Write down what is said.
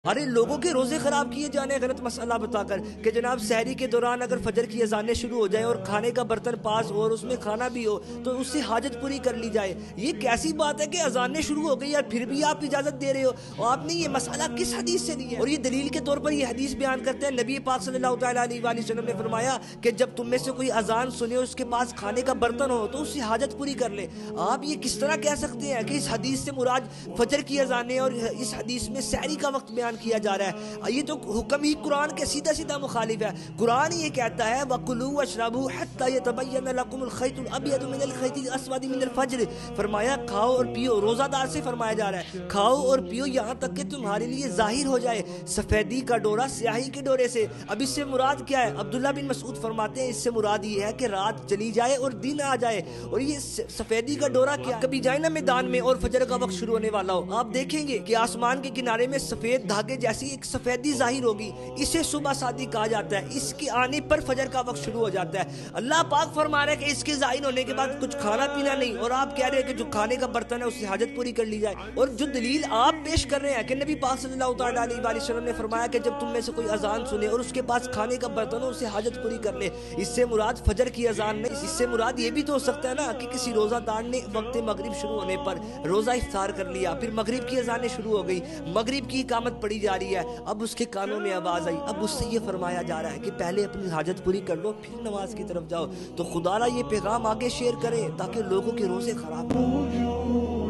ہمارے لوگوں کے روزے خراب کیے جانے غلط مسئلہ بتا کر کہ جناب سحری کے دوران اگر فجر کی اذانیں شروع ہو جائیں اور کھانے کا برتن پاس ہو اور اس میں کھانا بھی ہو تو اس سے حاجت پوری کر لی جائے. یہ کیسی بات ہے کہ اذانیں شروع ہو گئی اور پھر بھی آپ اجازت دے رہے ہو؟ اور آپ نے یہ مسئلہ کس حدیث سے لیا ہے؟ اور یہ دلیل کے طور پر یہ حدیث بیان کرتے ہیں نبی پاک صلی اللہ تعالیٰ علیہ وآلہ وسلم نے فرمایا کہ جب تم میں سے کوئی اذان سنے اور اس کے پاس کھانے کا برتن ہو تو اس سے حاجت پوری کر لے. آپ یہ کس طرح کہہ سکتے ہیں کہ اس حدیث سے مراد فجر کی اذانیں اور اس حدیث میں سحری کا وقت بیان کیا جا رہا ہے؟ یہ تو حکم ہی قرآن کے سیدھا مخالف ہے. قرآن یہ کہتا ہے وَقُلُوا وَاشْرَبُوا حَتَّى يَتَبَيَّنَ لَكُمُ الْخَيْطُ الْأَبْيَضُ مِنَ الْخَيْطِ الْأَسْوَدِ مِنَ الْفَجْرِ. فرمایا کھاؤ اور پیو. روزہ دار سے فرمایا جا رہا ہے کھاؤ اور پیو یہاں تک کہ تمہارے لیے ظاہر ہو جائے سفیدی کا ڈورا سیاہی کے ڈورے سے. اب اس سے مراد کیا ہے؟ عبداللہ بن مسعود فرماتے ہیں اس سے مراد یہ ہے کہ رات چلی جائے اور دن آ جائے. اور یہ سفیدی کا ڈورا کیا؟ کبھی جائے نا میدان میں اور فجر کا وقت شروع ہونے والا ہو، آپ دیکھیں گے کہ آسمان کے کنارے میں سفید دھاگے جیسی ایک سفیدی ظاہر ہوگی. اسے صبح صادق کہا جاتا ہے. اس کے آنے پر فجر کا وقت شروع ہو جاتا ہے. اللہ پاک فرما رہا ہے کہ اس کے ظاہر ہونے کے بعد کچھ کھانا پینا نہیں، اور آپ کہہ رہے ہیں کہ جو کھانے کا برتن ہے اس سے حاجت پوری کر لی جائے. اور جو دلیل آپ پیش کر رہے ہیں کہ نبی پاک صلی اللہ تعالیٰ علیہ وآلہ وسلم نے فرمایا کہ جب تم میں سے کوئی اذان سنے اور اس کے پاس کھانے کا برتن ہو اس سے حاجت پوری کر لے، اس سے مراد فجر کی اذان نہیں. اس سے مراد یہ بھی تو ہو سکتا ہے نا کہ کسی روزہ دار نے وقت مغرب شروع ہونے پر روزہ افطار کر لیا، پھر مغرب کی اذانیں شروع ہو گئی، مغرب کی اقامت پڑی جا رہی ہے، اب اس کے کانوں میں آواز آئی، اب اس سے یہ فرمایا جا رہا ہے کہ پہلے اپنی حاجت پوری کر لو پھر نماز کی طرف جاؤ. تو خدا را یہ پیغام آگے شیئر کریں تاکہ لوگوں کے روزے خراب نہ ہوں.